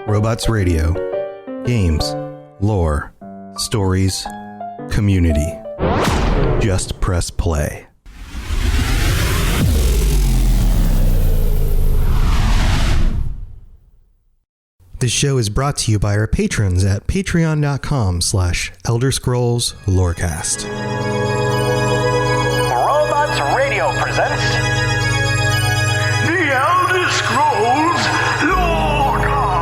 Robots Radio. Games, lore, stories, community. Just press play. This show is brought to you by our patrons at patreon.com/Elder Scrolls Lorecast. Robots Radio presents The Elder Scrolls Lorecast.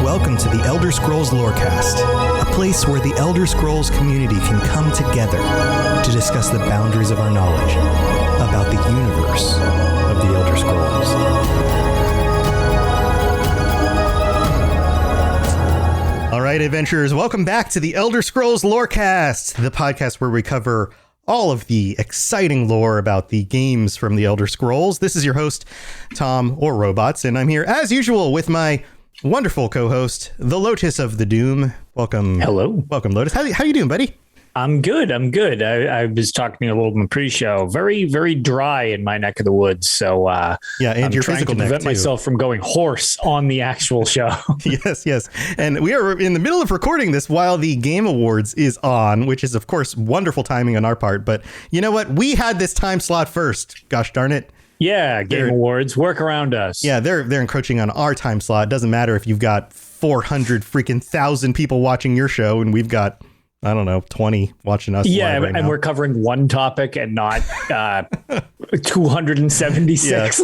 Welcome to the Elder Scrolls Lorecast, a place where the Elder Scrolls community can come together to discuss the boundaries of our knowledge about the universe of the Elder Scrolls. All right, adventurers, welcome back to the Elder Scrolls Lorecast, the podcast where we cover all of the exciting lore about the games from the Elder Scrolls. This is your host, Tom, or Robots, and I'm here, as usual, with my wonderful co-host, the Lotus of the Doom. Welcome. Hello. Welcome, Lotus. How you doing, buddy? I'm good. I was talking a little in the pre-show. Very, very dry in my neck of the woods. So yeah, and I'm your trying physical to prevent neck, too. myself from going hoarse on the actual show. Yes. And we are in the middle of recording this while the Game Awards is on, which is, of course, wonderful timing on our part. But you know what? We had this time slot first. Gosh darn it. Yeah, Game Awards, work around us. Yeah, they're encroaching on our time slot. It doesn't matter if you've got 400 freaking thousand people watching your show and we've got, I don't know, 20 watching us. Yeah, live right and now. we're covering one topic and not 276.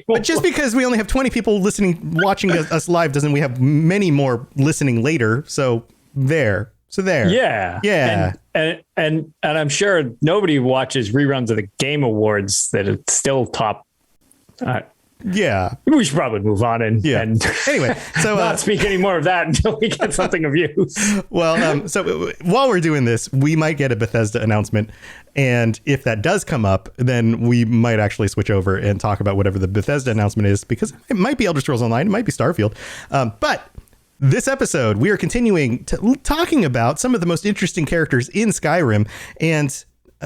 But just because we only have 20 people watching us live doesn't we have many more listening later. So there. Yeah. And I'm sure nobody watches reruns of the Game Awards that it's still top. Yeah. We should probably move on and anyway, so not speak any more of that until we get something of use. Well, so while we're doing this, we might get a Bethesda announcement. And if that does come up, then we might actually switch over and talk about whatever the Bethesda announcement is, because it might be Elder Scrolls Online. It might be Starfield. But this episode, we are continuing talking about some of the most interesting characters in Skyrim. And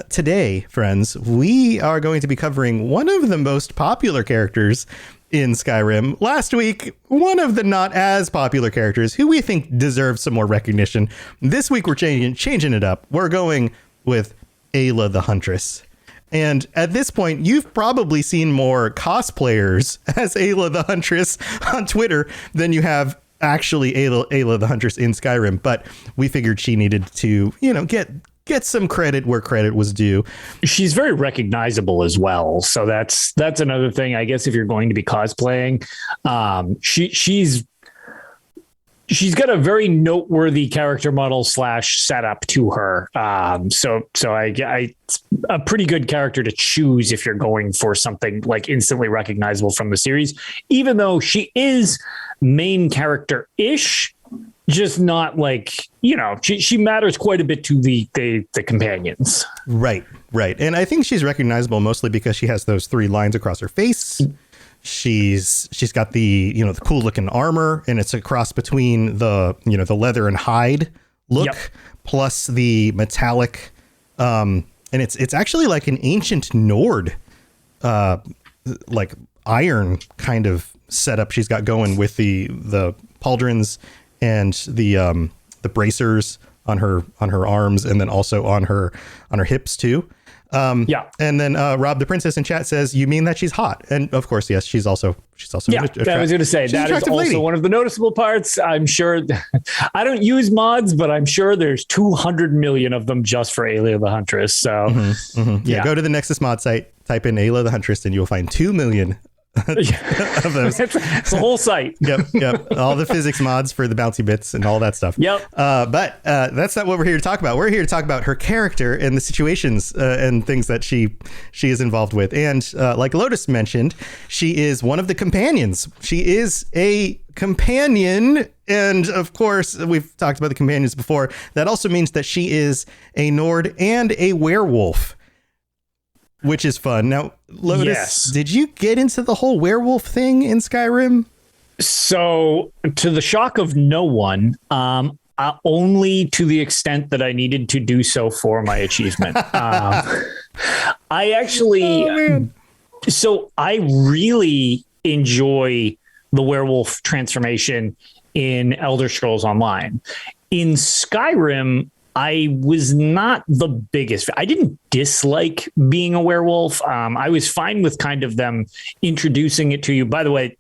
today, friends, we are going to be covering one of the most popular characters in Skyrim. Last week, one of the not as popular characters who we think deserves some more recognition. This week, we're changing it up. We're going with Aela the Huntress. And at this point, you've probably seen more cosplayers as Aela the Huntress on Twitter than you have actually Aela the Huntress in Skyrim. But we figured she needed to, get some credit where credit was due. She's very recognizable as well. So that's another thing, I guess, if you're going to be cosplaying. She's got a very noteworthy character model / setup to her. So it's a pretty good character to choose if you're going for something like instantly recognizable from the series, even though she is main character-ish. Just not like, she matters quite a bit to the companions. Right. And I think she's recognizable mostly because she has those 3 lines across her face. She's got the, the cool looking armor, and it's a cross between the, the leather and hide look, plus the metallic. And it's actually like an ancient Nord, like iron kind of setup she's got going with the pauldrons and the bracers on her arms, and then also on her hips too. And then Rob the Princess in chat says, "You mean that she's hot?" And of course, yes, she's also. Yeah, I was going to say that is also lady. One of the noticeable parts. I'm sure I don't use mods, but I'm sure there's 200 million of them just for Aela the Huntress. So Yeah, go to the Nexus mod site, type in Aela the Huntress, and you'll find 2 million. Of those. It's the whole site. Yep. All the physics mods for the bouncy bits and all that stuff. Yep. But that's not what we're here to talk about. We're here to talk about her character and the situations and things that she is involved with. And like Lotus mentioned, she is one of the companions. She is a companion. And of course, we've talked about the companions before. That also means that she is a Nord and a werewolf, which is fun. Now, Lotus, Did you get into the whole werewolf thing in Skyrim? So, to the shock of no one, only to the extent that I needed to do so for my achievement. I actually, so I really enjoy the werewolf transformation in Elder Scrolls Online. In Skyrim, I was not the biggest. I didn't dislike being a werewolf. I was fine with kind of them introducing it to you. By the way,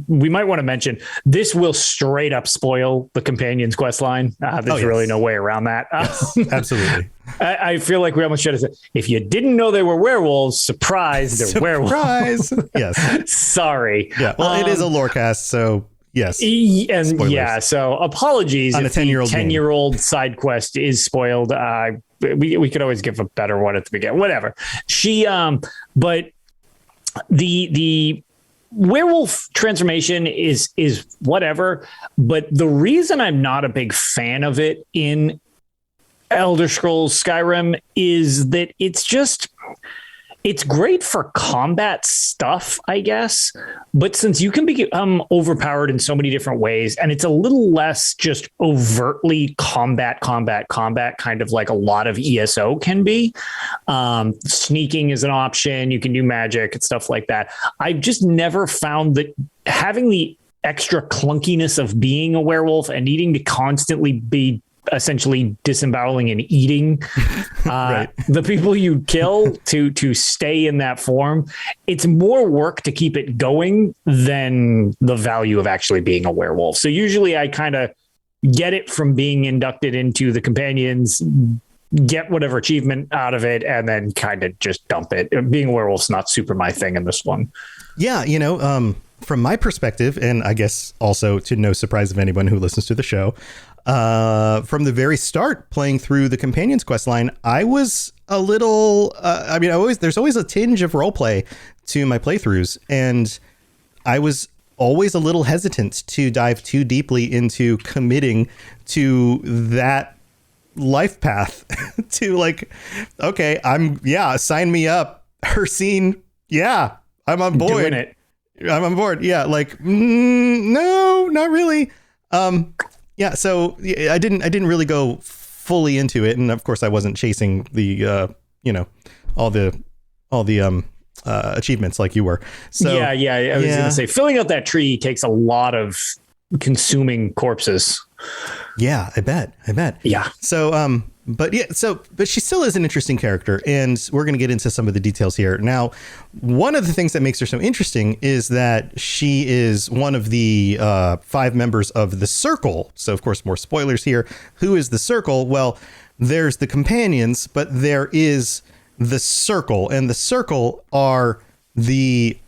we might want to mention this will straight up spoil the companion's quest line. There's really no way around that. Yes, absolutely. I feel like we almost should have said, if you didn't know they were werewolves, surprise, they're werewolves. Yes. Sorry. Yeah. Well, it is a lore cast, so yes. And spoilers. Yeah, so apologies on if a 10-year-old 10-year-old side quest is spoiled. We could always give a better one at the beginning. Whatever. But the werewolf transformation is whatever. But the reason I'm not a big fan of it in Elder Scrolls Skyrim is that it's great for combat stuff, I guess. But since you can become overpowered in so many different ways, and it's a little less just overtly combat, kind of like a lot of ESO can be. Sneaking is an option. You can do magic and stuff like that. I've just never found that having the extra clunkiness of being a werewolf and needing to constantly be essentially disemboweling and eating Right. the people you kill to stay in that form. It's more work to keep it going than the value of actually being a werewolf. So usually I kind of get it from being inducted into the companions, get whatever achievement out of it, and then kind of just dump it. Being a werewolf's not super my thing in this one. Yeah, from my perspective, and I guess also to no surprise of anyone who listens to the show, from the very start playing through the Companion's quest line, I was a little, there's always a tinge of roleplay to my playthroughs, and I was always a little hesitant to dive too deeply into committing to that life path to like, okay, sign me up. Hercine. Yeah, I'm on board. Doing it. I'm on board. Yeah. like, no, not really. Yeah. So I didn't really go fully into it. And of course I wasn't chasing the, all the achievements like you were. So yeah. I was going to say filling out that tree takes a lot of consuming corpses. Yeah, I bet. Yeah. So, but she still is an interesting character, and we're going to get into some of the details here. Now, one of the things that makes her so interesting is that she is one of the 5 members of the Circle. So, of course, more spoilers here. Who is the Circle? Well, there's the Companions, but there is the Circle, and the Circle are the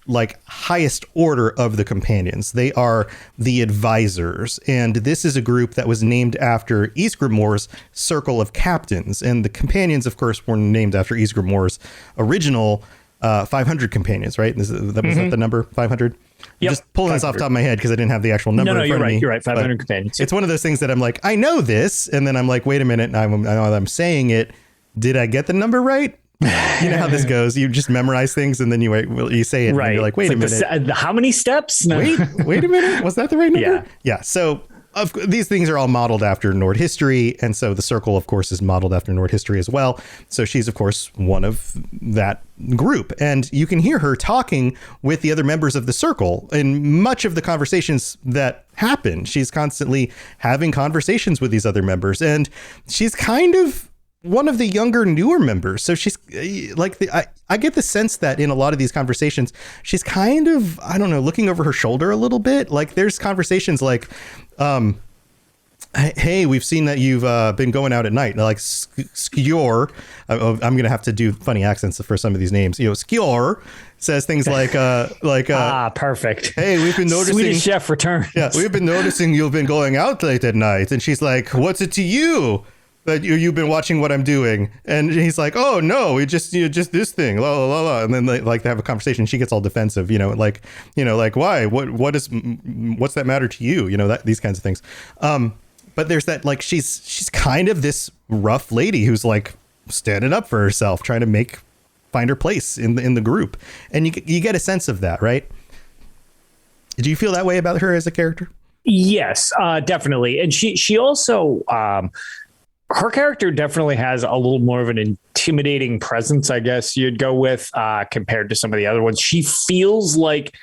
highest order of the Companions. They are the advisors, and this is a group that was named after Ysgrimmor's Circle of Captains, and the Companions, of course, were named after Ysgrimmor's original 500 companions, right? Was that the number 500? Yep. Just pulling this off the top of my head because I didn't have the actual number in front of me. You're right. 500 companions. It's one of those things that I'm like, I know this, and then I'm like, wait a minute, I'm saying it. Did I get the number right? You know how this goes. You just memorize things and then you say it. Right. And you're like, wait a minute. How many steps? No. Wait a minute. Was that the right number? Yeah. Yeah. So these things are all modeled after Nord history. And so the Circle, of course, is modeled after Nord history as well. So she's, of course, one of that group. And you can hear her talking with the other members of the Circle in much of the conversations that happen. She's constantly having conversations with these other members. And she's kind of one of the younger, newer members. So she's like, I get the sense that in a lot of these conversations, she's kind of, I don't know, looking over her shoulder a little bit. Like there's conversations like, hey, we've seen that you've been going out at night. Like Skjor, I'm going to have to do funny accents for some of these names. Skjor says things like, perfect. Hey, we've been noticing Swedish chef returns. Yeah, we've been noticing you've been going out late at night. And she's like, what's it to you that you've been watching what I'm doing? And he's like, oh no, we just this thing, la la la la. And then they have a conversation. She gets all defensive, like why? What's that matter to you? These kinds of things. But there's that, she's kind of this rough lady who's standing up for herself, trying to find her place in the group. And you get a sense of that, right? Do you feel that way about her as a character? Yes, definitely. And she also, her character definitely has a little more of an intimidating presence, I guess you'd go with, compared to some of the other ones. She feels like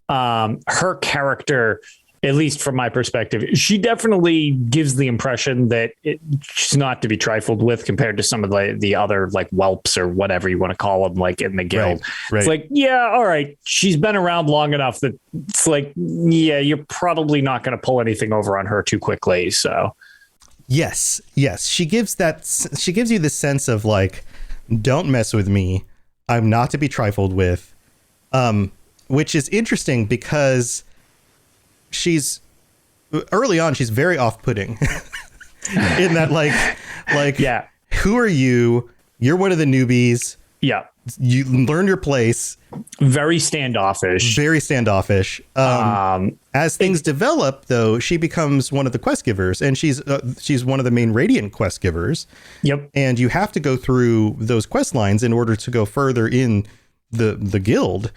her character, at least from my perspective, she definitely gives the impression that she's not to be trifled with compared to some of the other like whelps or whatever you want to call them, like in the guild. Right. It's like, yeah, all right, she's been around long enough that it's like, yeah, you're probably not going to pull anything over on her too quickly. So yes, she gives you this sense of like, don't mess with me. I'm not to be trifled with, which is interesting because she's early on, she's very off-putting in that like, yeah, who are you? You're one of the newbies. Yeah. You learn your place. Very standoffish. As things develop, though, she becomes one of the quest givers, and she's one of the main Radiant quest givers. Yep. And you have to go through those quest lines in order to go further in the guild.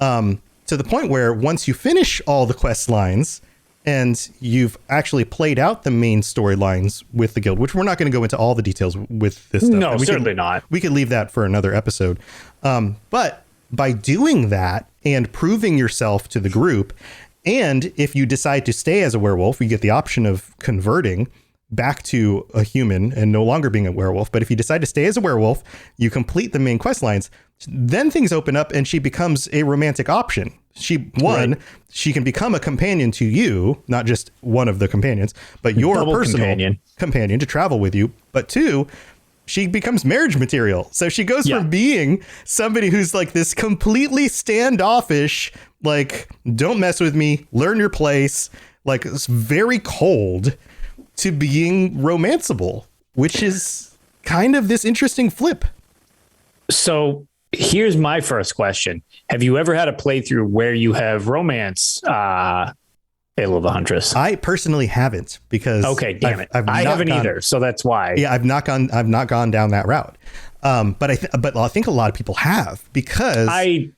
To the point where once you finish all the quest lines and you've actually played out the main storylines with the guild, which we're not going to go into all the details with this stuff. No, certainly not. We could leave that for another episode. But by doing that and proving yourself to the group, and if you decide to stay as a werewolf, you get the option of converting back to a human and no longer being a werewolf. But if you decide to stay as a werewolf, you complete the main quest lines, then things open up and she becomes a romantic option. She can become a companion to you, not just one of the companions, but your Double personal companion to travel with you. But two, she becomes marriage material. So she goes from being somebody who's like this completely standoffish, like, don't mess with me, learn your place, like it's very cold, to being romanceable, which is kind of this interesting flip. So here's my first question. Have you ever had a playthrough where you have romance Aela the Huntress? I personally haven't, because okay, damn it. I haven't either. So that's why. Yeah, I've not gone down that route. But I think a lot of people have, because I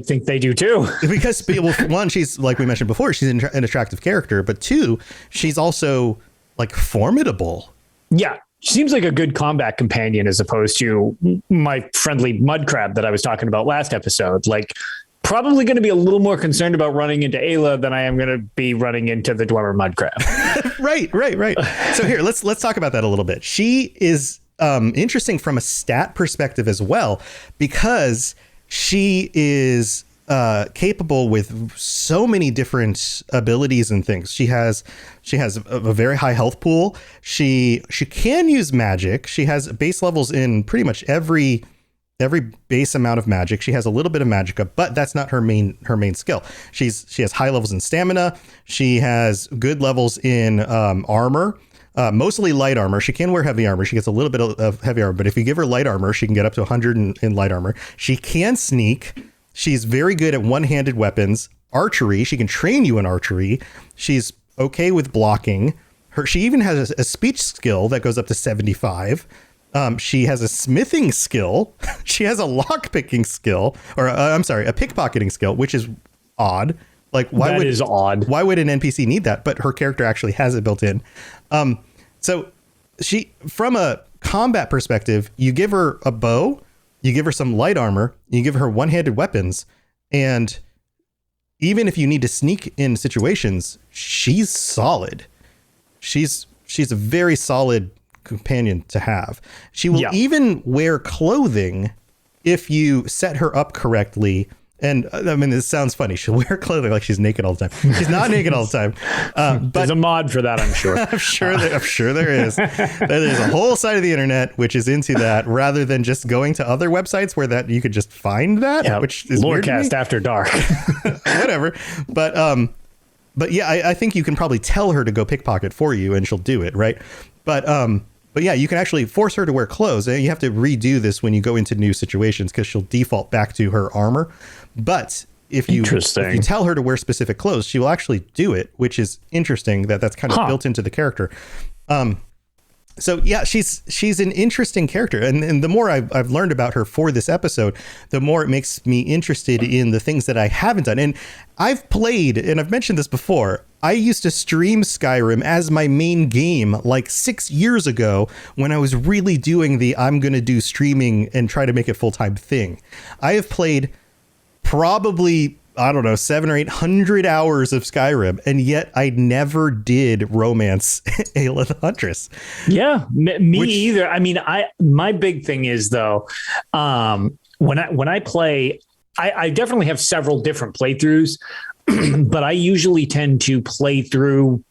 think they do too. Because one, she's, like we mentioned before, she's an attractive character, but two, she's also like formidable. Yeah. She seems like a good combat companion as opposed to my friendly mud crab that I was talking about last episode. Like, probably going to be a little more concerned about running into Aela than I am going to be running into the Dwemer mud crab. Right. So here, let's talk about that a little bit. She is interesting from a stat perspective as well, because she is capable with so many different abilities and things. She has a very high health pool. She can use magic. She has base levels in pretty much every base amount of magic. She has a little bit of magicka, but that's not her main skill. She has high levels in stamina. She has good levels in armor. Mostly light armor. She can wear heavy armor. She gets a little bit of heavy armor, but if you give her light armor, she can get up to 100 in light armor. She can sneak. She's very good at one-handed weapons. Archery. She can train you in archery. She's okay with blocking. She even has a speech skill that goes up to 75. She has a smithing skill. She has a lock-picking skill, or a pickpocketing skill, which is odd. Like, why would an NPC need that? But her character actually has it built in. So she, from a combat perspective, you give her a bow, you give her some light armor, you give her one-handed weapons, and even if you need to sneak in situations, she's solid. She's a very solid companion to have. She will even wear clothing if you set her up correctly. And I mean, this sounds funny. She'll wear clothing like she's naked all the time. She's not naked all the time. But there's a mod for that, I'm sure. I'm sure there is. There's a whole side of the internet which is into that, rather than just going to other websites where that you could just find that, which is Lorecast After Dark. Whatever. But yeah, I think you can probably tell her to go pickpocket for you, and she'll do it, right? But yeah, you can actually force her to wear clothes. You have to redo this when you go into new situations, because she'll default back to her armor. But if you tell her to wear specific clothes, she will actually do it, which is interesting. That's kind of built into the character. So yeah, she's an interesting character, and the more I've learned about her for this episode, the more it makes me interested in the things that I haven't done. And I've played, and I've mentioned this before, I used to stream Skyrim as my main game like 6 years ago, when I was really doing I'm going to do streaming and try to make it full-time thing. I have played probably I don't know, 700 or 800 hours of Skyrim, and yet I never did romance Aela the Huntress. Yeah, me either. I mean, my big thing is though, when I play, I definitely have several different playthroughs, but I usually tend to play through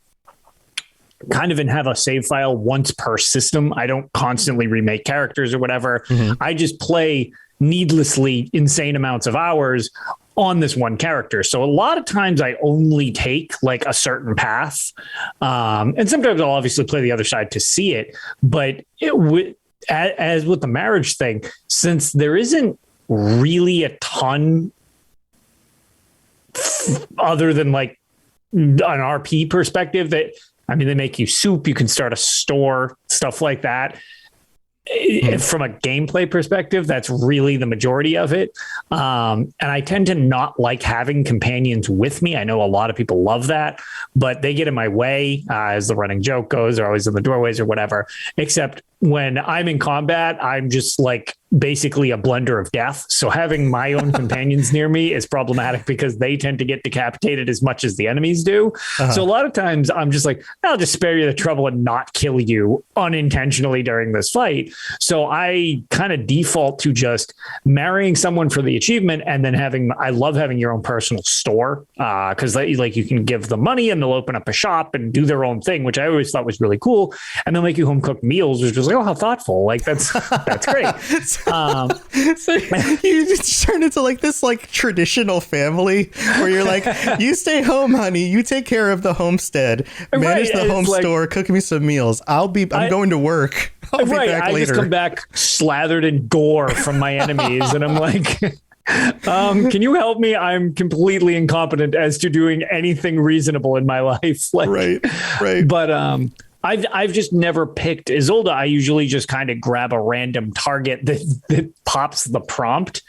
kind of and have a save file once per system. I don't constantly remake characters or whatever. I just play needlessly insane amounts of hours on this one character. So a lot of times I only take like a certain path. And sometimes I'll obviously play the other side to see it. But as with the marriage thing, since there isn't really a ton other than like an RP perspective that, I mean, they make you soup, you can start a store, stuff like that. From a gameplay perspective, that's really the majority of it. And I tend to not like having companions with me. I know a lot of people love that, but they get in my way, as the running joke goes. They're always in the doorways or whatever, except when I'm in combat, I'm just like basically a blender of death. So having my own companions near me is problematic because they tend to get decapitated as much as the enemies do. So a lot of times I'm just like, I'll just spare you the trouble and not kill you unintentionally during this fight. So I kind of default to just marrying someone for the achievement and then I love having your own personal store because like you can give them money and they'll open up a shop and do their own thing, which I always thought was really cool. And they'll make you home cooked meals, which was like, oh, how thoughtful. Like that's great. So you just turn into like this like traditional family where you're like, you stay home, honey, you take care of the homestead, manage the home store, cook me some meals. I'm going to work. I'll be back later. I just come back slathered in gore from my enemies and I'm like, can you help me? I'm completely incompetent as to doing anything reasonable in my life. Like, right. But I've just never picked Isolde. I usually just kind of grab a random target that pops the prompt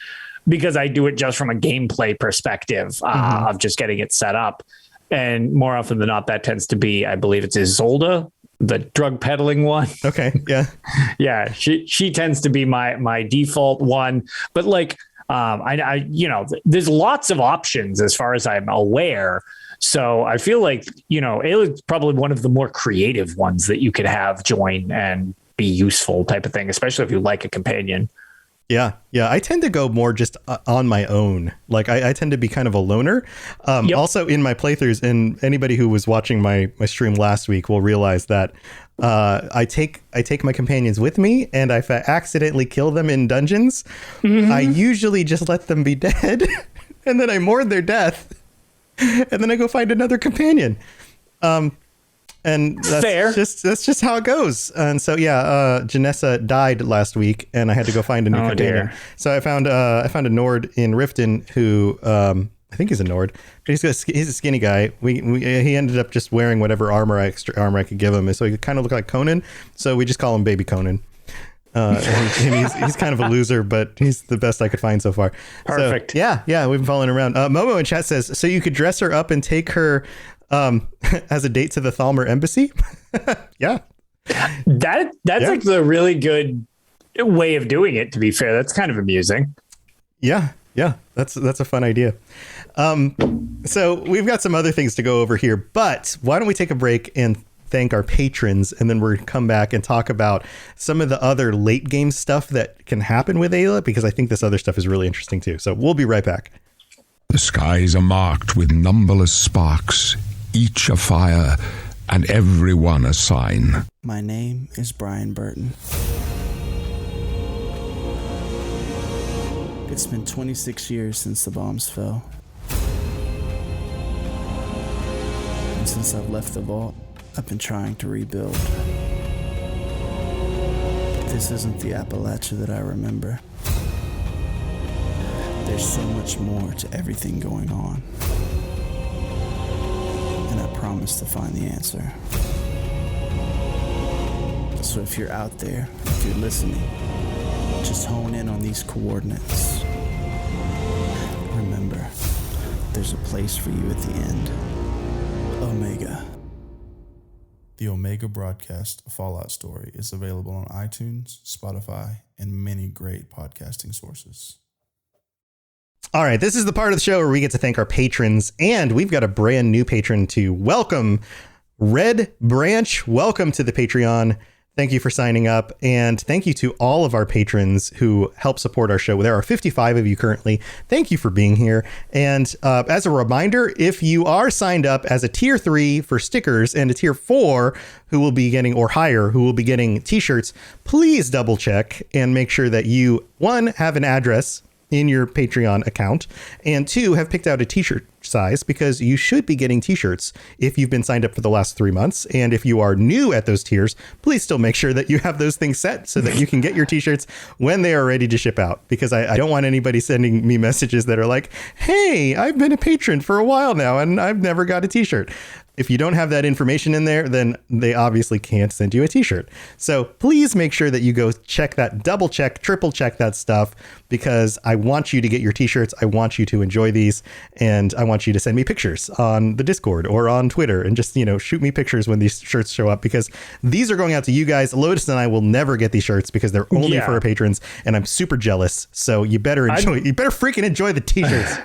because I do it just from a gameplay perspective of just getting it set up. And more often than not, that tends to be, I believe it's Isolde, the drug peddling one. Okay. Yeah. Yeah. She tends to be my default one, but like, I there's lots of options as far as I'm aware. So I feel like, Aela is probably one of the more creative ones that you could have join and be useful type of thing, especially if you like a companion. Yeah. I tend to go more just on my own. Like I tend to be kind of a loner. Also in my playthroughs, and anybody who was watching my stream last week will realize that I take my companions with me, and if I accidentally kill them in dungeons, I usually just let them be dead, and then I mourn their death, and then I go find another companion. And that's just how it goes. And so, Janessa died last week and I had to go find a new companion. Dear. So I found a Nord in Riften who, I think he's a Nord, but he's a skinny guy. He ended up just wearing whatever extra armor I could give him. So he kind of looked like Conan. So we just call him Baby Conan. And he's kind of a loser, but he's the best I could find so far. Perfect. So, yeah, we've been following around. Momo in chat says, so you could dress her up and take her as a date to the Thalmor embassy. Yeah, that's like the really good way of doing it, to be fair. That's kind of amusing. Yeah, that's a fun idea. So we've got some other things to go over here, but why don't we take a break and thank our patrons, and then we're going to come back and talk about some of the other late game stuff that can happen with Aela, because I think this other stuff is really interesting too. So we'll be right back. The skies are marked with numberless sparks, each a fire, and every one a sign. My name is Brian Burton. It's been 26 years since the bombs fell. And since I've left the vault, I've been trying to rebuild. But this isn't the Appalachia that I remember. There's so much more to everything going on. And I promise to find the answer. So if you're out there, if you're listening, just hone in on these coordinates. Remember, there's a place for you at the end. Omega. The Omega Broadcast Fallout story is available on iTunes, Spotify, and many great podcasting sources. All right, this is the part of the show where we get to thank our patrons, and we've got a brand new patron to welcome. Red Branch, welcome to the Patreon. Thank you for signing up, and thank you to all of our patrons who help support our show. There are 55 of you currently. Thank you for being here. And as a reminder, if you are signed up as a tier 3 for stickers and a tier 4 who will be getting, or higher, who will be getting t-shirts, please double check and make sure that you, 1, have an address in your Patreon account, and 2, have picked out a t-shirt size, because you should be getting t-shirts if you've been signed up for the last 3 months. And if you are new at those tiers, please still make sure that you have those things set so that you can get your t-shirts when they are ready to ship out, because I don't want anybody sending me messages that are like, hey, I've been a patron for a while now and I've never got a t-shirt. If you don't have that information in there, then they obviously can't send you a t-shirt. So please make sure that you go check that, double check, triple check that stuff, because I want you to get your t-shirts. I want you to enjoy these, and I want you to send me pictures on the Discord or on Twitter, and just, shoot me pictures when these shirts show up, because these are going out to you guys. Lotus and I will never get these shirts because they're only for our patrons, and I'm super jealous. So you better enjoy. You better freaking enjoy the t-shirts.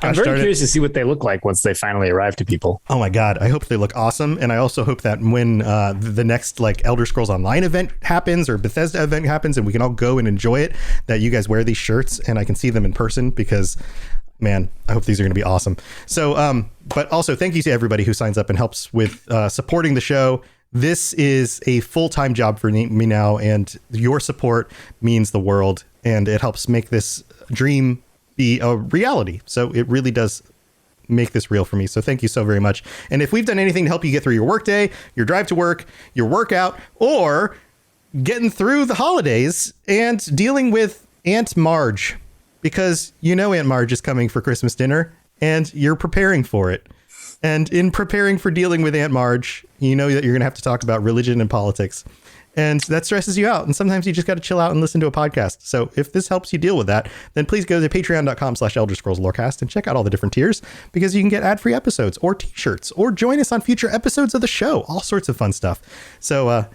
I'm very curious to see what they look like once they finally arrive to people. Oh my God. I hope they look awesome. And I also hope that when the next Elder Scrolls Online event happens, or Bethesda event happens, and we can all go and enjoy it, that you guys wear these shirts and I can see them in person, because man, I hope these are going to be awesome. So, but also thank you to everybody who signs up and helps with supporting the show. This is a full-time job for me now, and your support means the world, and it helps make this dream be a reality. So it really does make this real for me. So thank you so very much. And if we've done anything to help you get through your workday, your drive to work, your workout, or getting through the holidays and dealing with Aunt Marge, because Aunt Marge is coming for Christmas dinner and you're preparing for it. And in preparing for dealing with Aunt Marge, you know that you're going to have to talk about religion and politics. And that stresses you out. And sometimes you just got to chill out and listen to a podcast. So if this helps you deal with that, then please go to patreon.com/Elder Scrolls Lorecast and check out all the different tiers, because you can get ad-free episodes or t-shirts or join us on future episodes of the show. All sorts of fun stuff. So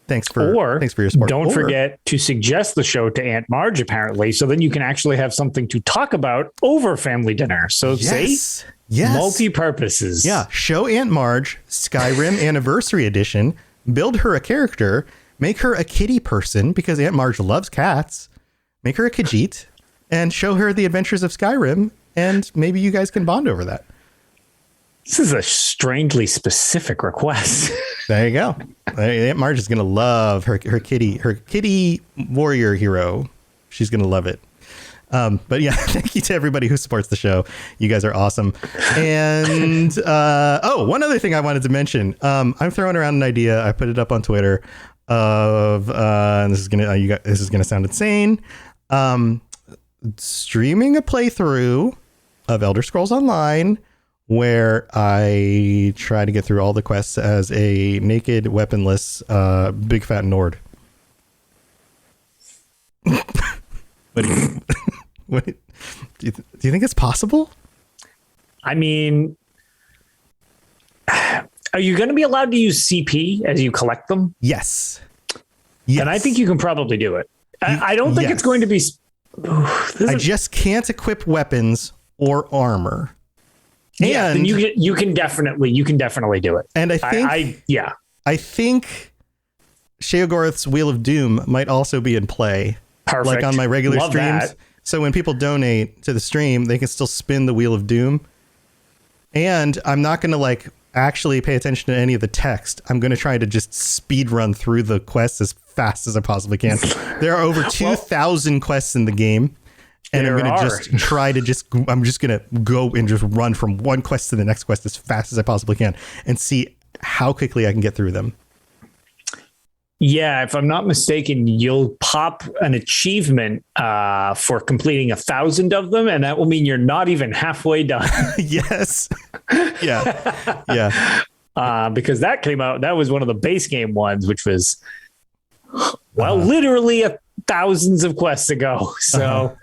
thanks for your support. Don't forget to suggest the show to Aunt Marge, apparently, so then you can actually have something to talk about over family dinner. So yes. Multi-purposes. Yeah. Show Aunt Marge Skyrim Anniversary Edition. Build her a character. Make her a kitty person, because Aunt Marge loves cats. Make her a Khajiit and show her the adventures of Skyrim, and maybe you guys can bond over that. This is a strangely specific request. There you go. Aunt Marge is going to love her kitty warrior hero. She's going to love it. But yeah, thank you to everybody who supports the show. You guys are awesome. And one other thing I wanted to mention. I'm throwing around an idea. I put it up on Twitter of and this is gonna sound insane. Streaming a playthrough of Elder Scrolls Online, where I try to get through all the quests as a naked, weaponless, big fat Nord. What do you think it's possible? I mean, are you going to be allowed to use CP as you collect them? Yes. And I think you can probably do it. I don't think it's going to be. I just can't equip weapons or armor. Yeah, and then you can definitely do it. And I think Sheogorath's Wheel of Doom might also be in play. Perfect. Like on my regular Love streams. that. So when people donate to the stream, they can still spin the Wheel of Doom. And I'm not going to actually pay attention to any of the text. I'm going to try to just speed run through the quests as fast as I possibly can. There are over 2,000 quests in the game. And I'm going to I'm just going to go and just run from one quest to the next quest as fast as I possibly can and see how quickly I can get through them. Yeah, if I'm not mistaken, you'll pop an achievement for completing 1,000 of them, and that will mean you're not even halfway done. Yes. Yeah. Because that came out, that was one of the base game ones, which was, literally thousands of quests ago. So,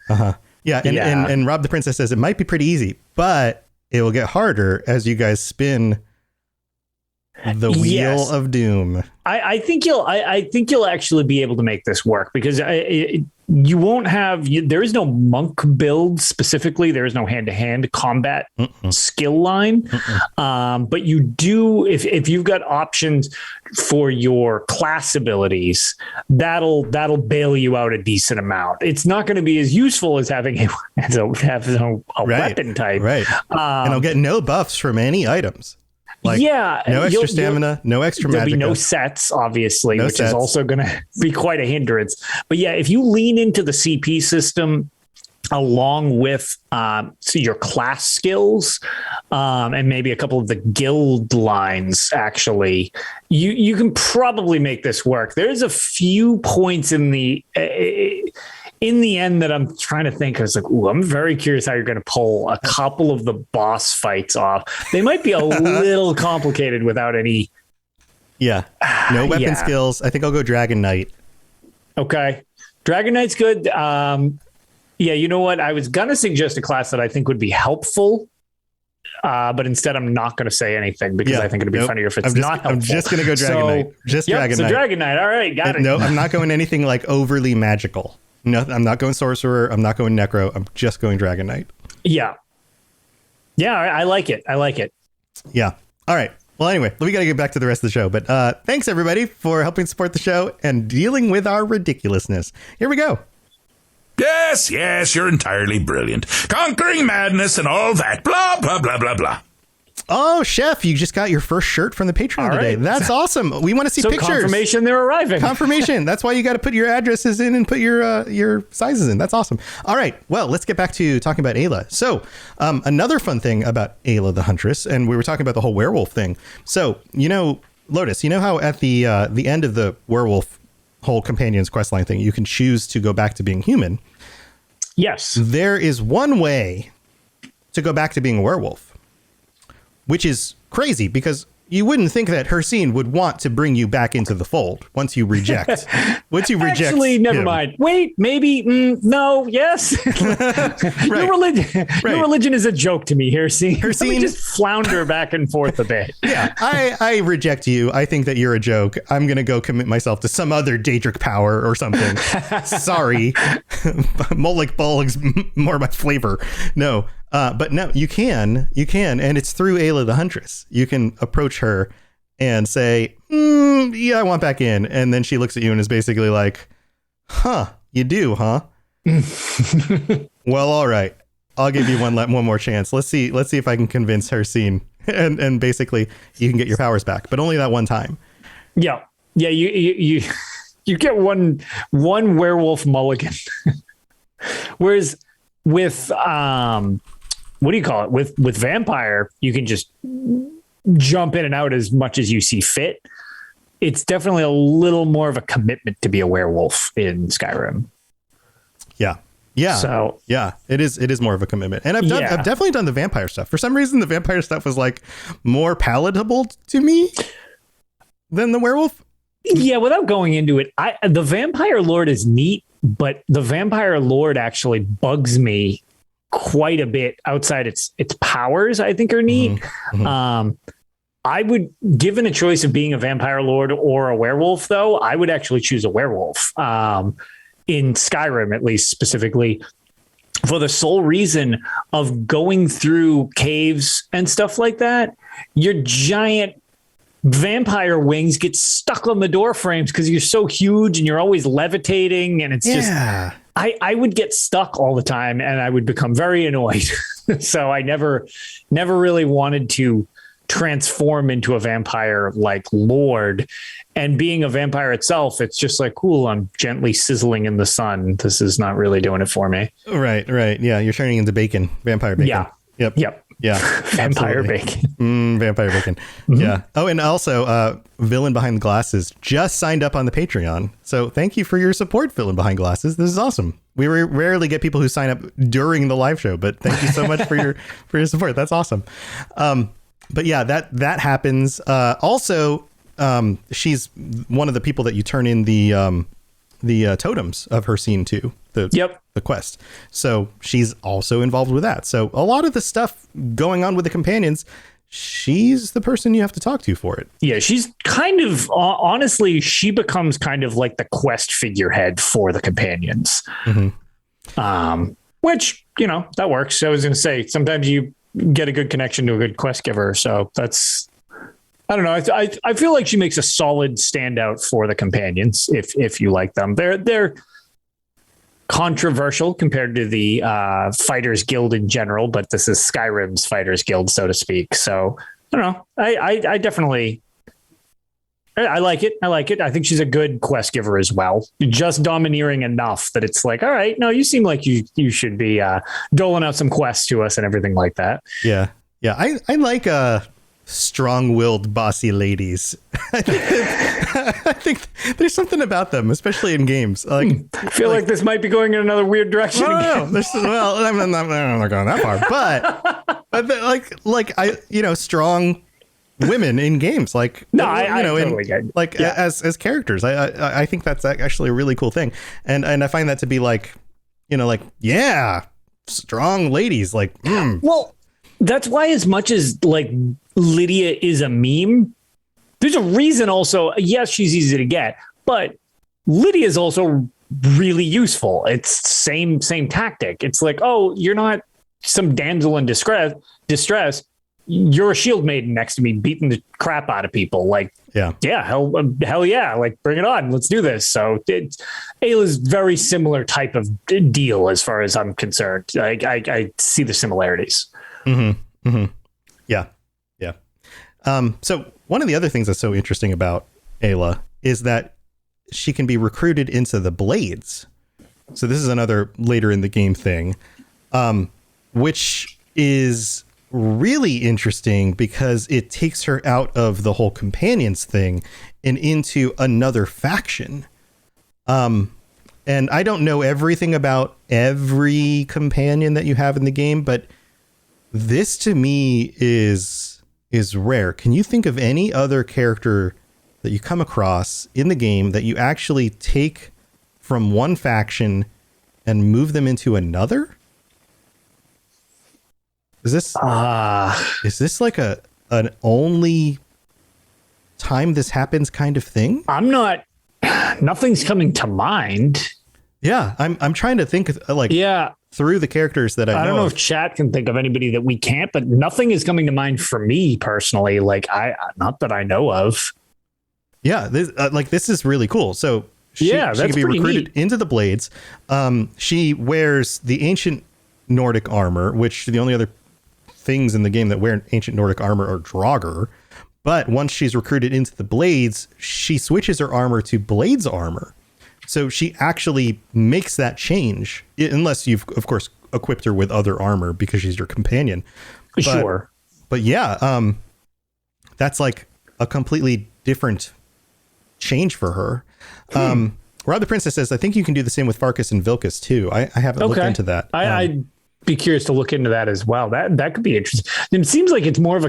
Yeah, and Rob the Princess says it might be pretty easy, but it will get harder as you guys spin the Wheel of Doom. I think you'll actually be able to make this work, because you won't have, there is no monk build specifically. There is no hand-to-hand combat skill line. But you do, if you've got options for your class abilities, that'll bail you out a decent amount. It's not going to be as useful as having a weapon type. Right. And I'll get no buffs from any items. Like, yeah, no extra stamina, no extra there'll magic. be no sets, obviously, which sets. is also going to be quite a hindrance. But yeah, if you lean into the CP system along with your class skills and maybe a couple of the guild lines, actually, you can probably make this work. There's a few points in the end that I'm trying to think. I was like, I'm very curious how you're going to pull a couple of the boss fights off. They might be a little complicated without any. Yeah. No weapon skills. I think I'll go Dragon Knight. Okay. Dragon Knight's good. Yeah, you know what? I was going to suggest a class that I think would be helpful. But instead, I'm not going to say anything because I think it'd be funnier if it's not helpful. I'm just going to go Dragon Knight. Dragon Knight. Dragon Knight. All right. Got it. No, I'm not going anything like overly magical. No, I'm not going Sorcerer. I'm not going Necro. I'm just going Dragon Knight. Yeah. Yeah, I like it. Yeah. All right. Well, anyway, we got to get back to the rest of the show. But thanks, everybody, for helping support the show and dealing with our ridiculousness. Here we go. Yes, you're entirely brilliant. Conquering madness and all that. Blah, blah, blah, blah, blah. Oh, Chef, you just got your first shirt from the Patreon today. Right. That's awesome. We want to see pictures. Confirmation they're arriving. Confirmation. That's why you got to put your addresses in and put your sizes in. That's awesome. All right. Well, let's get back to talking about Aela. So another fun thing about Aela the Huntress, and we were talking about the whole werewolf thing. So, Lotus, you know how at the end of the werewolf whole companions questline thing, you can choose to go back to being human. Yes. There is one way to go back to being a werewolf, which is crazy because you wouldn't think that Hercine would want to bring you back into the fold once you reject. Actually, never mind. Wait, maybe. No. Yes. Your religion is a joke to me, Hercine. Let me just flounder back and forth a bit. Yeah, I reject you. I think that you're a joke. I'm going to go commit myself to some other Daedric power or something. Sorry. Moloch Bull is more my flavor. No. But no, you can, and it's through Aela the Huntress. You can approach her and say, yeah, I want back in. And then she looks at you and is basically like, huh, you do, huh? Well, all right. I'll give you one more chance. Let's see if I can convince Hercine. And basically you can get your powers back, but only that one time. Yeah. Yeah. You get one werewolf mulligan. Whereas with, what do you call it? With vampire, you can just jump in and out as much as you see fit. It's definitely a little more of a commitment to be a werewolf in Skyrim. Yeah. Yeah. So yeah, it is more of a commitment. And I've definitely done the vampire stuff. For some reason, the vampire stuff was like more palatable to me than the werewolf. Yeah. Without going into it, the vampire lord is neat, but the vampire lord actually bugs me quite a bit outside its powers. I think are neat. Mm-hmm. I would, given a choice of being a vampire lord or a werewolf, though, I would actually choose a werewolf. In Skyrim, at least specifically, for the sole reason of going through caves and stuff like that. Your giant vampire wings get stuck on the door frames because you're so huge and you're always levitating, and it's just I would get stuck all the time and I would become very annoyed. So I never really wanted to transform into a vampire like lord. And being a vampire itself, it's just like, cool, I'm gently sizzling in the sun. This is not really doing it for me. Right. Yeah, you're turning into bacon, vampire bacon. Yeah. Yep. Yeah. Vampire bacon. Vampire bacon. Mm-hmm. Yeah. Oh, and also, Villain Behind Glasses just signed up on the Patreon. So thank you for your support, Villain Behind Glasses. This is awesome. We rarely get people who sign up during the live show, but thank you so much for your support. That's awesome. But yeah, that happens. Also, she's one of the people that you turn in the totems of Hercine to the quest. So she's also involved with that. So a lot of the stuff going on with the companions, she's the person you have to talk to for it. Yeah, she's kind of honestly, she becomes kind of like the quest figurehead for the companions. Which, that works. I was going to say, sometimes you get a good connection to a good quest giver. So that's, I don't know. I feel like she makes a solid standout for the companions. If you like them, they're controversial compared to the Fighters Guild in general, but this is Skyrim's Fighters Guild, so to speak. So I don't know. I definitely, I like it. I think she's a good quest giver as well. Just domineering enough that it's like, all right, no, you seem like you should be doling out some quests to us and everything like that. Yeah. I like strong-willed, bossy ladies. I think there's something about them, especially in games. Like, I feel like this might be going in another weird direction. No. Well, I'm not going that far, but strong women in games, like I totally get it. As characters. I think that's actually a really cool thing, and I find that to be strong ladies. Well, that's why, as much as Lydia is a meme, there's a reason also. Yes, she's easy to get, but Lydia is also really useful. It's same tactic. It's like, oh, you're not some damsel in distress. You're a shield maiden next to me beating the crap out of people. Hell yeah. Bring it on. Let's do this. So Aela's very similar type of deal as far as I'm concerned. I see the similarities. Mm-hmm. Mm-hmm. Yeah. So one of the other things that's so interesting about Aela is that she can be recruited into the Blades. So this is another later in the game thing, which is really interesting because it takes her out of the whole companions thing and into another faction. And I don't know everything about every companion that you have in the game, but this to me is rare. Can you think of any other character that you come across in the game that you actually take from one faction and move them into another? Is this like an only time this happens kind of thing? Nothing's coming to mind. Yeah, I'm trying to think through the characters that I know. I don't know if chat can think of anybody that we can't, but nothing is coming to mind for me personally. Not that I know of. Yeah, this is really cool. So she can be recruited into the Blades. She wears the ancient Nordic armor, which the only other things in the game that wear ancient Nordic armor are Draugr. But once she's recruited into the Blades, she switches her armor to Blades armor. So she actually makes that change, unless you've, of course, equipped her with other armor because she's your companion. Sure. But yeah, that's like a completely different change for her. Rob the Princess says, I think you can do the same with Farkas and Vilkas too. I haven't looked into that. I'd be curious to look into that as well. That could be interesting. And it seems like it's more of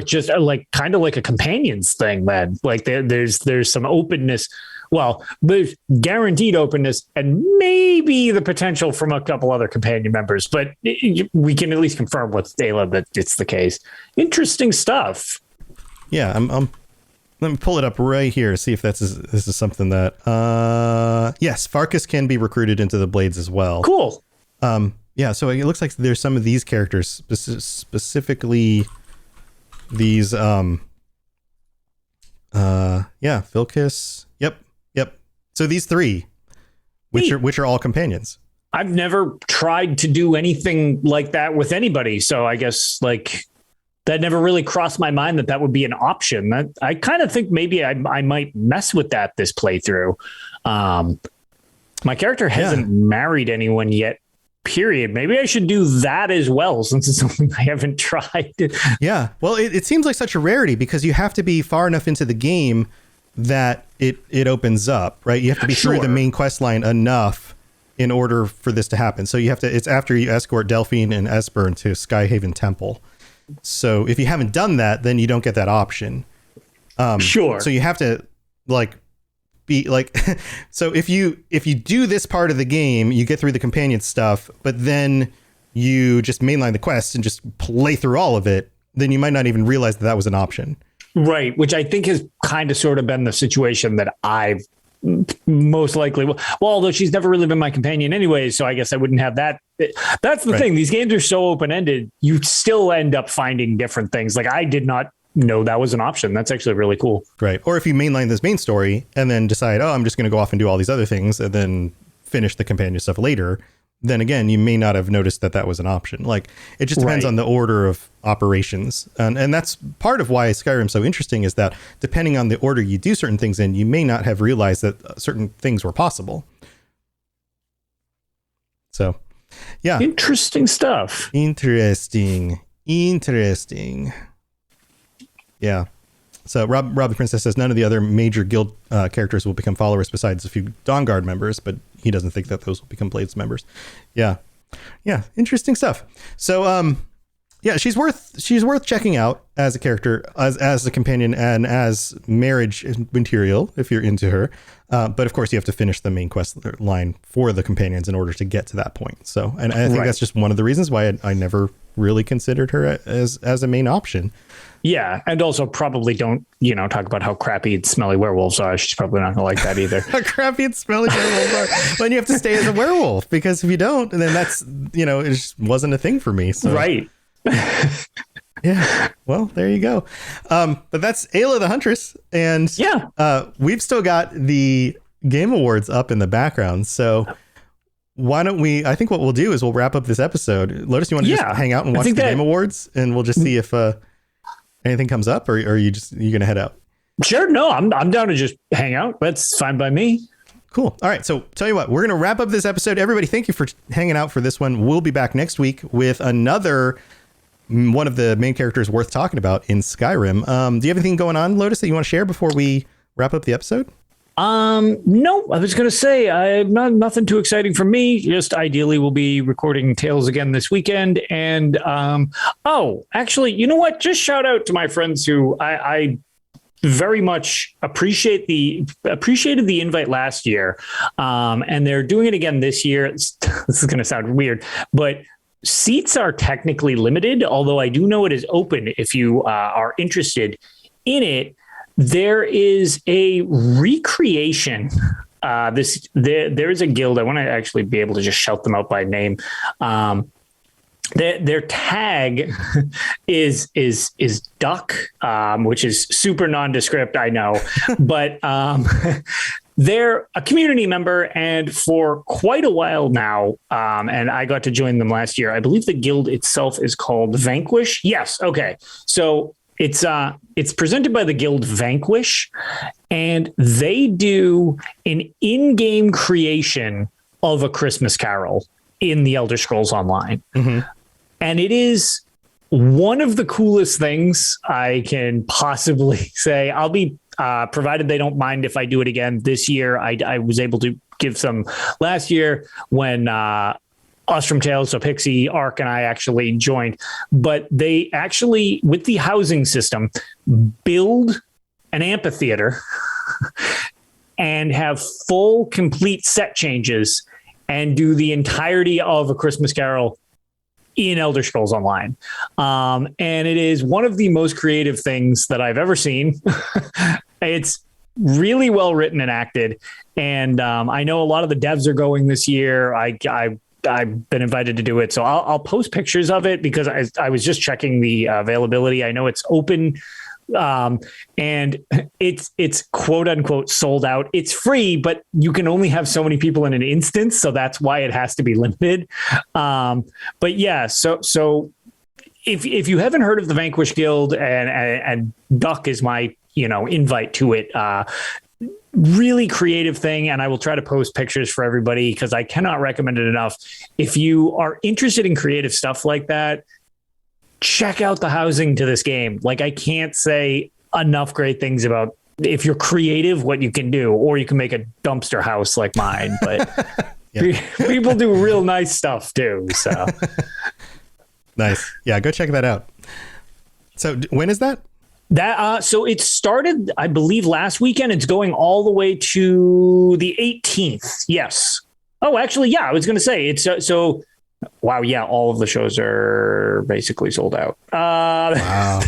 kind of like a companions thing, then. There's some openness. Well, there's guaranteed openness and maybe the potential from a couple other companion members, but we can at least confirm with Aela that it's the case. Interesting stuff. Yeah, let me pull it up right here. See if this is something that. Yes, Farkas can be recruited into the Blades as well. Cool. Yeah, so it looks like there's some of these characters, specifically these. Vilkas. Yep. So these three, which are all companions. I've never tried to do anything like that with anybody, so I guess that never really crossed my mind that would be an option. That I kind of think maybe I might mess with that this playthrough. My character hasn't married anyone yet. Period. Maybe I should do that as well, since it's something I haven't tried. Yeah. Well, it seems like such a rarity because you have to be far enough into the game that it opens up, right? You have to be through the main quest line enough in order for this to happen. So it's after you escort Delphine and Esbern to Skyhaven Temple. So if you haven't done that, then you don't get that option. Sure. So you have to be so if you do this part of the game, you get through the companion stuff, but then you just mainline the quest and just play through all of it, then you might not even realize that was an option. Right. Which I think has kind of sort of been the situation that I've most likely, well, although she's never really been my companion anyway, so I guess I wouldn't have that. That's the thing. These games are so open-ended. You still end up finding different things. Like I did not know that was an option. That's actually really cool. Right. Or if you mainline this main story and then decide, oh, I'm just going to go off and do all these other things and then finish the companion stuff later, then again, you may not have noticed that was an option. Like it just depends on the order of operations. And that's part of why Skyrim's so interesting, is that depending on the order you do certain things in, you may not have realized that certain things were possible. So, yeah. Interesting stuff. Interesting. Yeah. So Rob the Princess says none of the other major guild characters will become followers besides a few Dawnguard members, but he doesn't think that those will become Blades members. Yeah. Interesting stuff. So, yeah, she's worth checking out as a character, as a companion, and as marriage material if you're into her. But of course, you have to finish the main quest line for the companions in order to get to that point. So, and I think that's just one of the reasons why I never really considered her as a main option. Yeah, and also probably don't, talk about how crappy and smelly werewolves are. She's probably not going to like that either. How crappy and smelly werewolves are. Then you have to stay as a werewolf, because if you don't, then that's, it just wasn't a thing for me. So. Right. Yeah. Well, there you go. But that's Aela the Huntress. And we've still got the Game Awards up in the background. So why don't I think what we'll do is we'll wrap up this episode. Lotus, you want to just hang out and watch the Game Awards, and we'll just see if anything comes up, or are you going to head out? Sure. No, I'm down to just hang out. That's fine by me. Cool. All right. So tell you what, we're going to wrap up this episode. Everybody, thank you for hanging out for this one. We'll be back next week with another one of the main characters worth talking about in Skyrim. Do you have anything going on, Lotus, that you want to share before we wrap up the episode? No, I was going to say, nothing too exciting for me. Just ideally we'll be recording Tales again this weekend. And, actually, you know what? Just shout out to my friends who I very much appreciated the invite last year. And they're doing it again this year. This is going to sound weird, but seats are technically limited, although I do know it is open if you are interested in it. There is a recreation. There is a guild. I want to actually be able to just shout them out by name. Their tag is duck, which is super nondescript, I know, but they're a community member, and for quite a while now, and I got to join them last year. I believe the guild itself is called Vanquish. Yes. Okay. So it's presented by the guild Vanquish, and they do an in-game creation of A Christmas Carol in the Elder Scrolls Online. Mm-hmm. And it is one of the coolest things I can possibly say. I'll be provided they don't mind if I do it again this year. I was able to give some last year when us from Tales, so Pixie, Ark, and I actually joined. But they actually, with the housing system, build an amphitheater and have full, complete set changes and do the entirety of A Christmas Carol in Elder Scrolls Online. And it is one of the most creative things that I've ever seen. It's really well written and acted. And I know a lot of the devs are going this year. I've been invited to do it. So I'll post pictures of it, because I was just checking the availability. I know it's open. And it's quote unquote sold out. It's free, but you can only have so many people in an instance. So that's why it has to be limited. But yeah, so if you haven't heard of the Vanquish Guild, and Duck is my, invite to it, really creative thing. And I will try to post pictures for everybody, because I cannot recommend it enough. If you are interested in creative stuff like that, check out the housing to this game. Like, I can't say enough great things about, if you're creative, what you can do, or you can make a dumpster house like mine, but people do real nice stuff too. So nice. Yeah. Go check that out. So when is that? So it started, I believe, last weekend. It's going all the way to the 18th. Yes. Oh, actually, yeah, I was going to say it's so Wow. Yeah. All of the shows are basically sold out.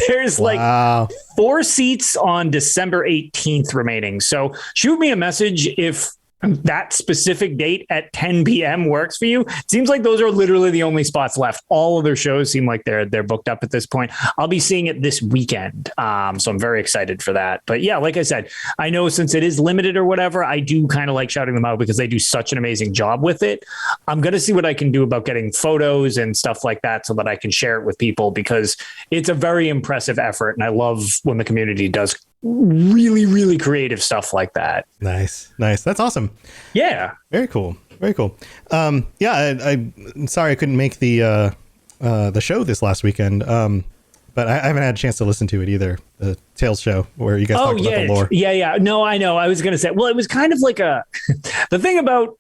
There's like 4 seats on December 18th remaining. So shoot me a message if that specific date at 10 p.m. works for you. It seems like those are literally the only spots left. All other shows seem like they're booked up at this point. I'll be seeing it this weekend. So I'm very excited for that. But yeah, like I said, I know since it is limited or whatever, I do kind of like shouting them out because they do such an amazing job with it. I'm going to see what I can do about getting photos and stuff like that so that I can share it with people, because it's a very impressive effort. And I love when the community does really, really creative stuff like that. Nice. That's awesome. Yeah. Very cool. I'm sorry I couldn't make the show this last weekend. But I haven't had a chance to listen to it either. The Tales show where you guys talked about the lore. Yeah. No, I know. I was going to say, well, it was kind of like the thing about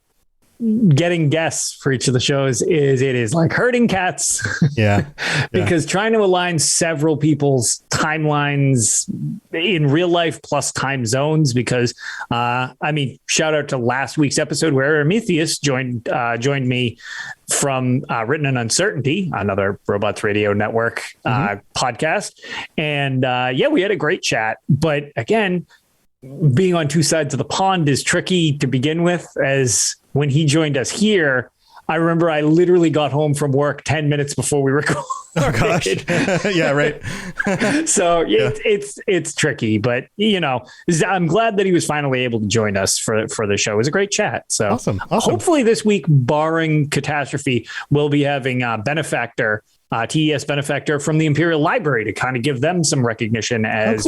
getting guests for each of the shows is it is like herding cats. Yeah. Because trying to align several people's timelines in real life plus time zones, because shout out to last week's episode where Emetheus joined me from Written in Uncertainty, another Robots Radio Network podcast. And we had a great chat. But again, being on two sides of the pond is tricky to begin with, as when he joined us here, I remember I literally got home from work 10 minutes before we recorded. Oh gosh. Yeah, right. So it's tricky, but I'm glad that he was finally able to join us for the show. It was a great chat. So awesome. Hopefully this week, barring catastrophe, we'll be having Benefactor, TES Benefactor from the Imperial Library to kind of give them some recognition, as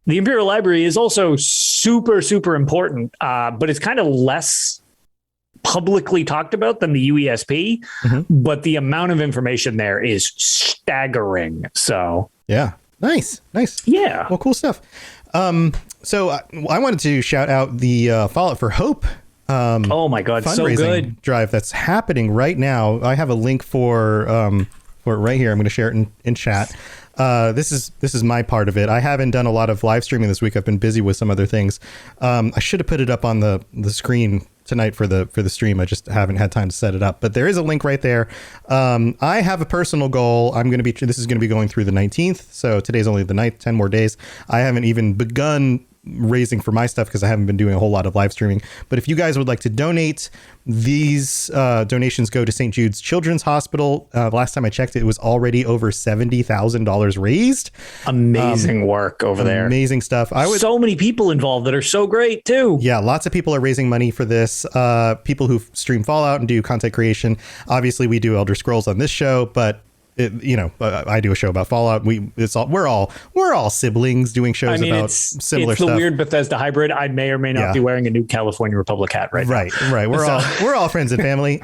the Imperial Library is also super, super important, but it's kind of less publicly talked about than the UESP, but the amount of information there is staggering. So yeah, nice. Yeah. Well, cool stuff. So I wanted to shout out the Fallout for Hope. Oh my God, so good drive that's happening right now. I have a link for it right here. I'm going to share it in chat. This is my part of it. I haven't done a lot of live streaming this week. I've been busy with some other things. I should have put it up on the screen tonight for the stream. I just haven't had time to set it up, but there is a link right there. I have a personal goal. This is going to be going through the 19th. So today's only the 9th, 10 more days. I haven't even begun raising for my stuff because I haven't been doing a whole lot of live streaming. But if you guys would like to donate, these donations go to St. Jude's Children's Hospital. Last time I checked, it was already over $70,000 raised. Amazing work over there. Amazing stuff. So many people involved that are so great too. Yeah, lots of people are raising money for this. People who stream Fallout and do content creation. Obviously, we do Elder Scrolls on this show, but I do a show about Fallout. We're all siblings doing shows about similar stuff. It's the weird Bethesda hybrid. I may or may not be wearing a new California Republic hat right now. Right. We're all friends and family.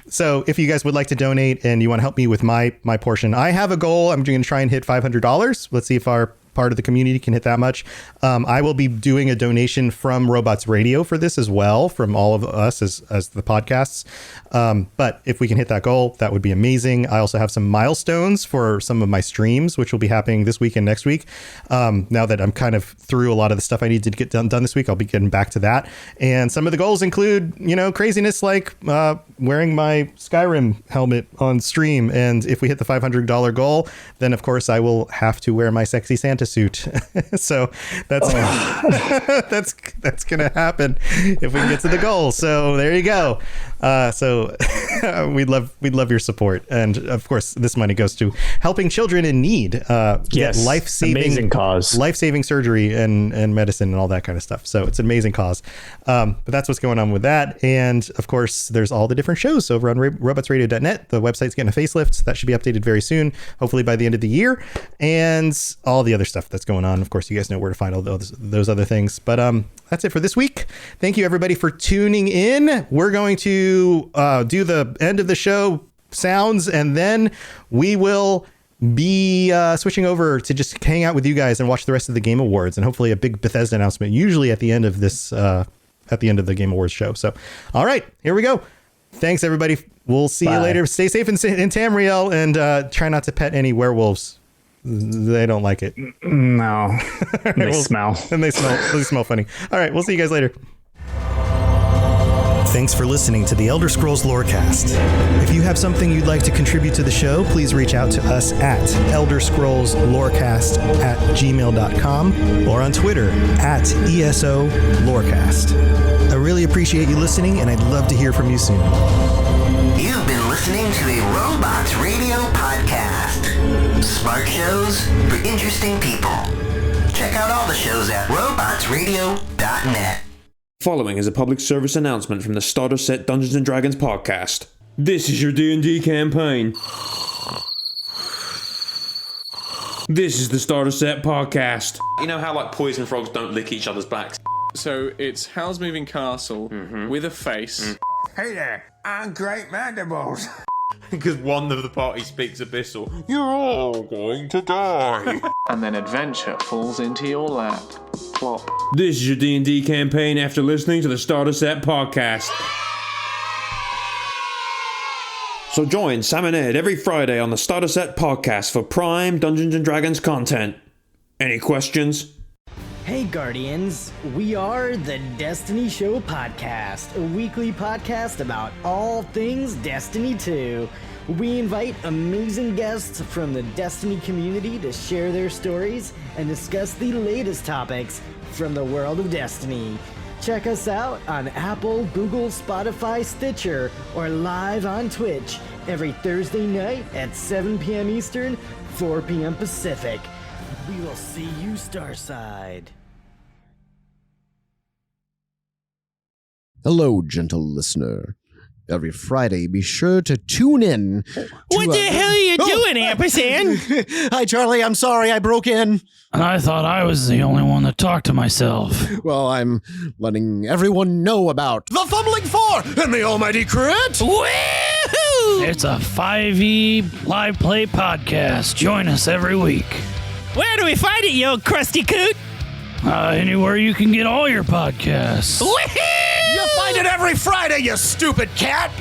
So if you guys would like to donate and you want to help me with my portion, I have a goal. I'm going to try and hit $500. Let's see if our part of the community can hit that much. I will be doing a donation from Robots Radio for this as well, from all of us as the podcasts. But if we can hit that goal, that would be amazing. I also have some milestones for some of my streams, which will be happening this week and next week. Now that I'm kind of through a lot of the stuff I need to get done this week, I'll be getting back to that. And some of the goals include, craziness like wearing my Skyrim helmet on stream. And if we hit the $500 goal, then of course I will have to wear my sexy Santa suit. So that's gonna happen if we can get to the goal. So there you go. So we'd love your support, and of course this money goes to helping children in need get life-saving surgery and medicine and all that kind of stuff. So it's an amazing cause. But that's what's going on with that. And of course there's all the different shows over on robotsradio.net. The website's getting a facelift. That should be updated very soon, hopefully by the end of the year, and all the other stuff that's going on. Of course, you guys know where to find all those other things. But that's it for this week. Thank you everybody for tuning in. We're going to do the end of the show sounds, and then we will be switching over to just hang out with you guys and watch the rest of the Game Awards, and hopefully a big Bethesda announcement, usually at the end of this at the end of the Game Awards show. So all right, here we go. Thanks everybody. We'll see you later. Stay safe in Tamriel, and try not to pet any werewolves. They don't like it. No. They smell. And they smell funny. All right, we'll see you guys later. Thanks for listening to the Elder Scrolls Lorecast. If you have something you'd like to contribute to the show, please reach out to us at elderscrollslorecast@gmail.com or on Twitter @ESO Lorecast. I really appreciate you listening, and I'd love to hear from you soon. You've been listening to a Robots Radio podcast. Smart shows for interesting people. Check out all the shows at robotsradio.net. Following is a public service announcement from the Starter Set Dungeons & Dragons podcast. This is your D&D campaign. This is the Starter Set podcast. You know how like poison frogs don't lick each other's backs? So it's Howl's Moving Castle with a face. Hey there, I'm Great Mandibles. Because one of the party speaks Abyssal. You're all going to die. And then adventure falls into your lap. Plop. This is your D&D campaign after listening to the Starter Set podcast. So join Sam and Ed every Friday on the Starter Set podcast for prime Dungeons & Dragons content. Any questions? Hey Guardians, we are the Destiny Show Podcast, a weekly podcast about all things Destiny 2. We invite amazing guests from the Destiny community to share their stories and discuss the latest topics from the world of Destiny. Check us out on Apple, Google, Spotify, Stitcher, or live on Twitch every Thursday night at 7 p.m. Eastern, 4 p.m. Pacific. We will see you Starside. Hello, gentle listener. Every Friday, be sure to tune in. What the hell are you doing, Ampersand? Hi, Charlie. I'm sorry I broke in. I thought I was the only one that talked to myself. Well, I'm letting everyone know about the Fumbling Four and the Almighty Crit. Woohoo! It's a 5e live play podcast. Join us every week. Where do we find it, you old crusty coot? Anywhere you can get all your podcasts. Woohoo! You find it every Friday, you stupid cat.